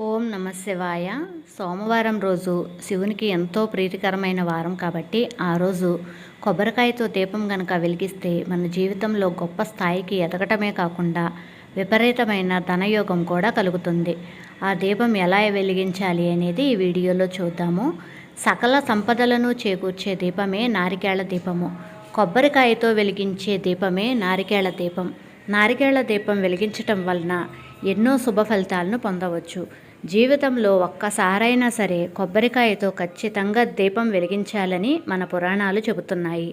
ఓం నమ శివాయ. సోమవారం రోజు శివునికి ఎంతో ప్రీతికరమైన వారం కాబట్టి ఆ రోజు కొబ్బరికాయతో దీపం గనక వెలిగిస్తే మన జీవితంలో గొప్ప స్థాయికి ఎదగటమే కాకుండా విపరీతమైన ధనయోగం కూడా కలుగుతుంది. ఆ దీపం ఎలా వెలిగించాలి అనేది ఈ వీడియోలో చూద్దాము. సకల సంపదలను చేకూర్చే దీపమే నారికేళ దీపము. కొబ్బరికాయతో వెలిగించే దీపమే నారికేళ దీపం. నారికేళ దీపం వెలిగించటం వలన ఎన్నో శుభ ఫలితాలను పొందవచ్చు. జీవితంలో ఒక్కసారైనా సరే కొబ్బరికాయతో ఖచ్చితంగా దీపం వెలిగించాలని మన పురాణాలు చెబుతున్నాయి.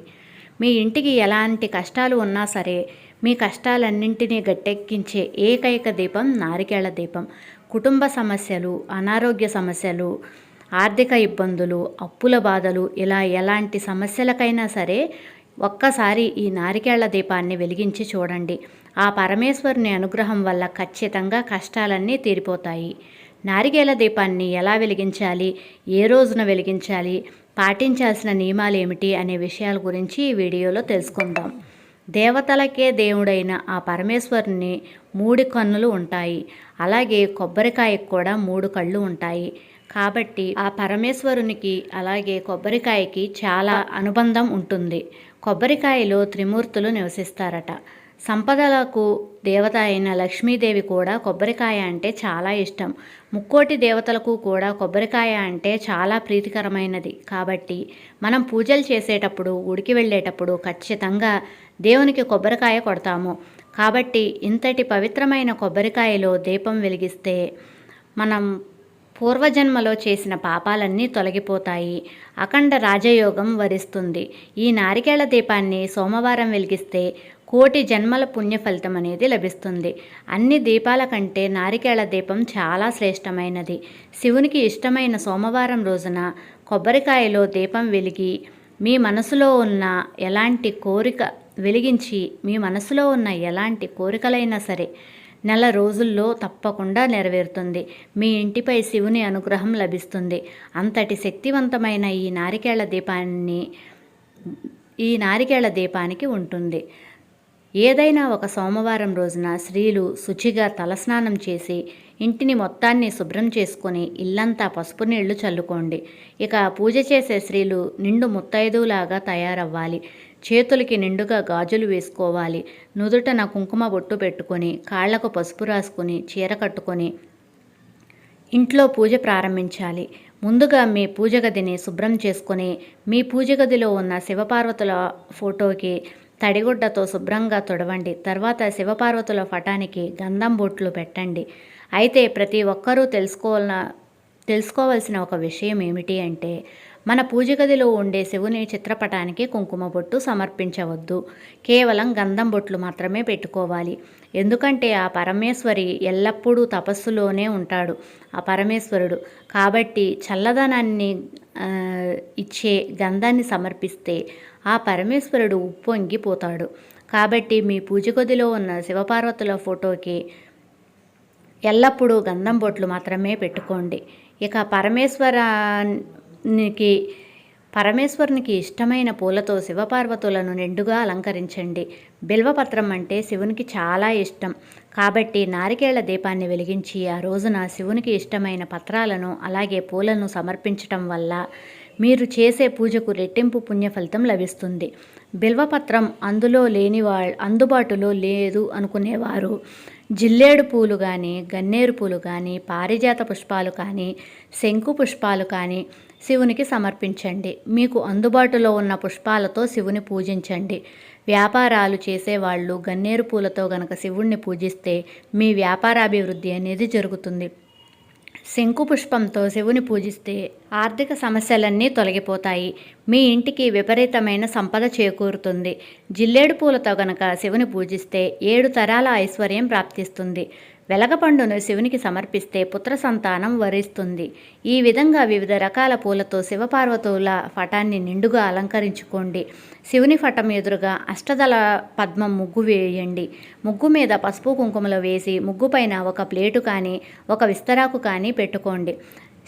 మీ ఇంటికి ఎలాంటి కష్టాలు ఉన్నా సరే మీ కష్టాలన్నింటినీ గట్టెక్కించే ఏకైక దీపం నారికేళ దీపం. కుటుంబ సమస్యలు, అనారోగ్య సమస్యలు, ఆర్థిక ఇబ్బందులు, అప్పుల బాధలు, ఇలా ఎలాంటి సమస్యలకైనా సరే ఒక్కసారి ఈ నారికేళ దీపాన్ని వెలిగించి చూడండి. ఆ పరమేశ్వరుని అనుగ్రహం వల్ల ఖచ్చితంగా కష్టాలన్నీ తీరిపోతాయి. నారికేళ దీపాన్ని ఎలా వెలిగించాలి, ఏ రోజున వెలిగించాలి, పాటించాల్సిన నియమాలు ఏమిటి అనే విషయాల గురించి ఈ వీడియోలో తెలుసుకుందాం. దేవతలకే దేవుడైన ఆ పరమేశ్వరుని 3 కన్నులు ఉంటాయి. అలాగే కొబ్బరికాయకు కూడా 3 కళ్ళు ఉంటాయి. కాబట్టి ఆ పరమేశ్వరునికి అలాగే కొబ్బరికాయకి చాలా అనుబంధం ఉంటుంది. కొబ్బరికాయలో త్రిమూర్తులు నివసిస్తారట. సంపదలకు దేవత అయిన లక్ష్మీదేవి కూడా కొబ్బరికాయ అంటే చాలా ఇష్టం. ముక్కోటి దేవతలకు కూడా కొబ్బరికాయ అంటే చాలా ప్రీతికరమైనది. కాబట్టి మనం పూజలు చేసేటప్పుడు, గుడికి వెళ్ళేటప్పుడు ఖచ్చితంగా దేవునికి కొబ్బరికాయ కొడతాము. కాబట్టి ఇంతటి పవిత్రమైన కొబ్బరికాయలో దీపం వెలిగిస్తే మనం పూర్వజన్మలో చేసిన పాపాలన్నీ తొలగిపోతాయి. అఖండ రాజయోగం వరిస్తుంది. ఈ నారికేళ దీపాన్ని సోమవారం వెలిగిస్తే కోటి జన్మల పుణ్య ఫలితం అనేది లభిస్తుంది. అన్ని దీపాల కంటే నారికేళ దీపం చాలా శ్రేష్టమైనది. శివునికి ఇష్టమైన సోమవారం రోజున కొబ్బరికాయలో దీపం వెలిగి మీ మనసులో ఉన్న ఎలాంటి కోరిక వెలిగించి మీ మనసులో ఉన్న ఎలాంటి కోరికలైనా సరే నెల రోజుల్లో తప్పకుండా నెరవేరుతుంది. మీ ఇంటిపై శివుని అనుగ్రహం లభిస్తుంది. అంతటి శక్తివంతమైన ఈ నారికేళ దీపానికి ఉంటుంది. ఏదైనా ఒక సోమవారం రోజున స్త్రీలు శుచిగా తలస్నానం చేసి ఇంటిని మొత్తాన్ని శుభ్రం చేసుకొని ఇల్లంతా పసుపు నీళ్లు చల్లుకోండి. ఇక పూజ చేసే స్త్రీలు నిండు ముత్తైదువులాగా తయారవ్వాలి. చేతులకి నిండుగా గాజులు వేసుకోవాలి. నుదుటన కుంకుమ బొట్టు పెట్టుకొని కాళ్లకు పసుపు రాసుకొని చీర కట్టుకొని ఇంట్లో పూజ ప్రారంభించాలి. ముందుగా మీ పూజ గదిని శుభ్రం చేసుకొని మీ పూజ గదిలో ఉన్న శివపార్వతుల ఫోటోకి తడిగుడ్డతో శుభ్రంగా తుడవండి. తర్వాత శివపార్వతుల పటానికి గంధం బొట్లు పెట్టండి. అయితే ప్రతి ఒక్కరూ తెలుసుకోవాల్సిన ఒక విషయం ఏమిటి అంటే మన పూజ గదిలో ఉండే శివుని చిత్రపటానికి కుంకుమ బొట్టు సమర్పించవద్దు. కేవలం గంధం బొట్లు మాత్రమే పెట్టుకోవాలి. ఎందుకంటే ఆ పరమేశ్వరి ఎల్లప్పుడూ తపస్సులోనే ఉంటాడు ఆ పరమేశ్వరుడు. కాబట్టి చల్లదనాన్ని ఇచ్చే గంధాన్ని సమర్పిస్తే ఆ పరమేశ్వరుడు ఉప్పొంగిపోతాడు. కాబట్టి మీ పూజ గదిలో ఉన్న శివపార్వతుల ఫోటోకి ఎల్లప్పుడూ గంధం బొట్లు మాత్రమే పెట్టుకోండి. ఇక పరమేశ్వరునికి ఇష్టమైన పూలతో శివపార్వతులను నిండుగా అలంకరించండి. బిల్వపత్రం అంటే శివునికి చాలా ఇష్టం. కాబట్టి నారికేళ దీపాన్ని వెలిగించి ఆ రోజున శివునికి ఇష్టమైన పత్రాలను అలాగే పూలను సమర్పించటం వల్ల మీరు చేసే పూజకు రెట్టింపు పుణ్య ఫలితం లభిస్తుంది. బిల్వపత్రం అందుబాటులో లేదు అనుకునేవారు జిల్లేడు పూలు కానీ, గన్నేరు పూలు కానీ, పారిజాత పుష్పాలు కానీ, శంకు పుష్పాలు కానీ శివునికి సమర్పించండి. మీకు అందుబాటులో ఉన్న పుష్పాలతో శివుని పూజించండి. వ్యాపారాలు చేసేవాళ్ళు గన్నేరు పూలతో గనక శివుణ్ణి పూజిస్తే మీ వ్యాపారాభివృద్ధి అనేది జరుగుతుంది. శంకు పుష్పంతో శివుని పూజిస్తే ఆర్థిక సమస్యలన్నీ తొలగిపోతాయి. మీ ఇంటికి విపరీతమైన సంపద చేకూరుతుంది. జిల్లేడు పూలతో గనక శివుని పూజిస్తే 7 తరాల ఐశ్వర్యం ప్రాప్తిస్తుంది. వెలగపండును శివునికి సమర్పిస్తే పుత్ర సంతానం వరిస్తుంది. ఈ విధంగా వివిధ రకాల పూలతో శివపార్వతుల పటాన్ని నిండుగా అలంకరించుకోండి. శివుని పటం ఎదురుగా అష్టదళ పద్మం ముగ్గు వేయండి. ముగ్గు మీద పసుపు కుంకుమలు వేసి ముగ్గు పైన ఒక ప్లేటు కానీ ఒక విస్తరాకు కానీ పెట్టుకోండి.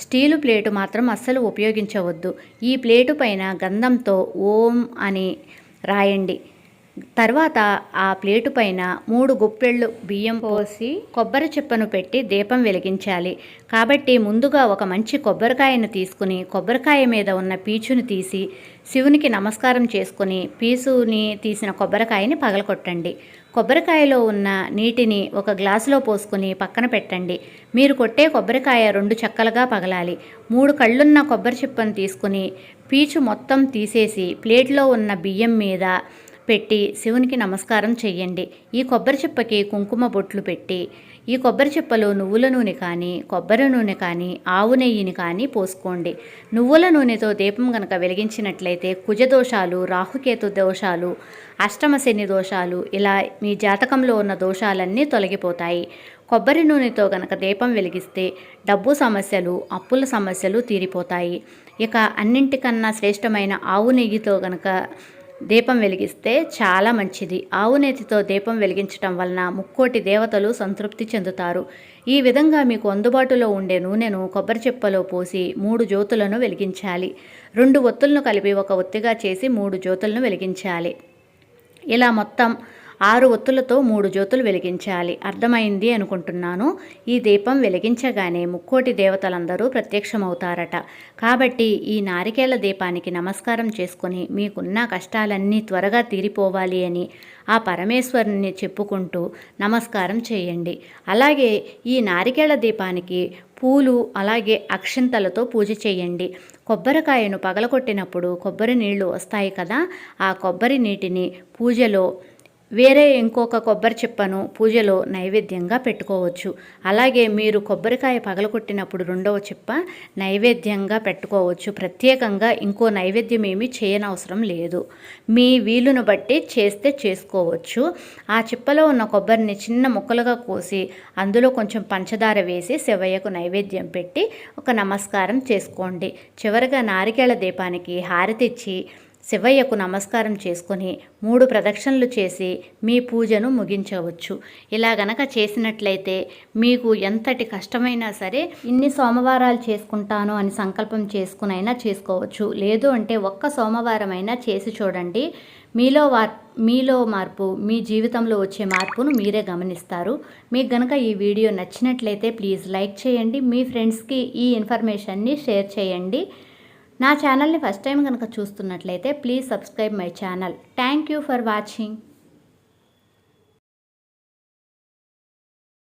స్టీలు ప్లేటు మాత్రం అస్సలు ఉపయోగించవద్దు. ఈ ప్లేటు పైన గంధంతో ఓం అని రాయండి. తర్వాత ఆ ప్లేటు పైన 3 గుప్పెళ్ళు బియ్యం పోసి కొబ్బరి చిప్పను పెట్టి దీపం వెలిగించాలి. కాబట్టి ముందుగా ఒక మంచి కొబ్బరికాయను తీసుకుని కొబ్బరికాయ మీద ఉన్న పీచుని తీసి శివునికి నమస్కారం చేసుకుని పీచుని తీసిన కొబ్బరికాయని పగలకొట్టండి. కొబ్బరికాయలో ఉన్న నీటిని ఒక గ్లాసులో పోసుకుని పక్కన పెట్టండి. మీరు కొట్టే కొబ్బరికాయ 2 చెక్కలుగా పగలాలి. 3 కళ్ళున్న కొబ్బరి చిప్పను తీసుకుని పీచు మొత్తం తీసేసి ప్లేట్లో ఉన్న బియ్యం మీద పెట్టి శివునికి నమస్కారం చెయ్యండి. ఈ కొబ్బరి చిప్పకి కుంకుమ బొట్లు పెట్టి ఈ కొబ్బరి చిప్పలో నువ్వుల నూనె కానీ కొబ్బరి నూనె కానీ ఆవు నెయ్యిని కానీ పోసుకోండి. నువ్వుల నూనెతో దీపం గనక వెలిగించినట్లయితే కుజదోషాలు, రాహుకేతు దోషాలు, అష్టమ శని దోషాలు, ఇలా మీ జాతకంలో ఉన్న దోషాలన్నీ తొలగిపోతాయి. కొబ్బరి నూనెతో గనక దీపం వెలిగిస్తే డబ్బు సమస్యలు, అప్పుల సమస్యలు తీరిపోతాయి. ఇక అన్నింటికన్నా శ్రేష్టమైన ఆవు నెయ్యితో గనక దీపం వెలిగిస్తే చాలా మంచిది. ఆవు నేతితో దీపం వెలిగించటం వలన ముక్కోటి దేవతలు సంతృప్తి చెందుతారు. ఈ విధంగా మీకు అందుబాటులో ఉండే నూనెను కొబ్బరి చిప్పలో పోసి 3 జ్యోతులను వెలిగించాలి. 2 ఒత్తులను కలిపి ఒక ఒత్తిగా చేసి 3 జ్యోతులను వెలిగించాలి. ఇలా మొత్తం 6 ఒత్తులతో 3 జ్యోతులు వెలిగించాలి. అర్థమైంది అనుకుంటున్నాను. ఈ దీపం వెలిగించగానే ముక్కోటి దేవతలందరూ ప్రత్యక్షమవుతారట. కాబట్టి ఈ నారికేళ దీపానికి నమస్కారం చేసుకుని మీకున్న కష్టాలన్నీ త్వరగా తీరిపోవాలి అని ఆ పరమేశ్వరుని చెప్పుకుంటూ నమస్కారం చేయండి. అలాగే ఈ నారికేళ దీపానికి పూలు అలాగే అక్షింతలతో పూజ చేయండి. కొబ్బరికాయను పగలగొట్టినప్పుడు కొబ్బరి నీళ్లు వస్తాయి కదా, ఆ కొబ్బరి నీటిని పూజలో వేరే ఇంకొక కొబ్బరి చిప్పను పూజలో నైవేద్యంగా పెట్టుకోవచ్చు. అలాగే మీరు కొబ్బరికాయ పగలగొట్టినప్పుడు 2వ చిప్ప నైవేద్యంగా పెట్టుకోవచ్చు. ప్రత్యేకంగా ఇంకో నైవేద్యం ఏమీ చేయనవసరం లేదు. మీ వీలును బట్టి చేస్తే చేసుకోవచ్చు. ఆ చిప్పలో ఉన్న కొబ్బరిని చిన్న ముక్కలుగా కోసి అందులో కొంచెం పంచదార వేసి శివయ్యకు నైవేద్యం పెట్టి ఒక నమస్కారం చేసుకోండి. చివరిగా నారికేళ దీపానికి హారతిచ్చి శివయ్యకు నమస్కారం చేసుకొని 3 ప్రదక్షిణలు చేసి మీ పూజను ముగించవచ్చు. ఇలా గనక చేసినట్లయితే మీకు ఎంతటి కష్టమైనా సరే ఇన్ని సోమవారాలు చేసుకుంటాను అని సంకల్పం చేసుకునైనా చేసుకోవచ్చు. లేదు అంటే ఒక్క సోమవారమైనా చేసి చూడండి. మీలో మార్పు, మీ జీవితంలో వచ్చే మార్పును మీరే గమనిస్తారు. మీకు గనక ఈ వీడియో నచ్చినట్లయితే ప్లీజ్ లైక్ చేయండి. మీ ఫ్రెండ్స్కి ఈ ఇన్ఫర్మేషన్ని షేర్ చేయండి. నా ఛానల్ని ఫస్ట్ టైం కనుక చూస్తున్నట్లయితే please subscribe my channel. Thank you for watching.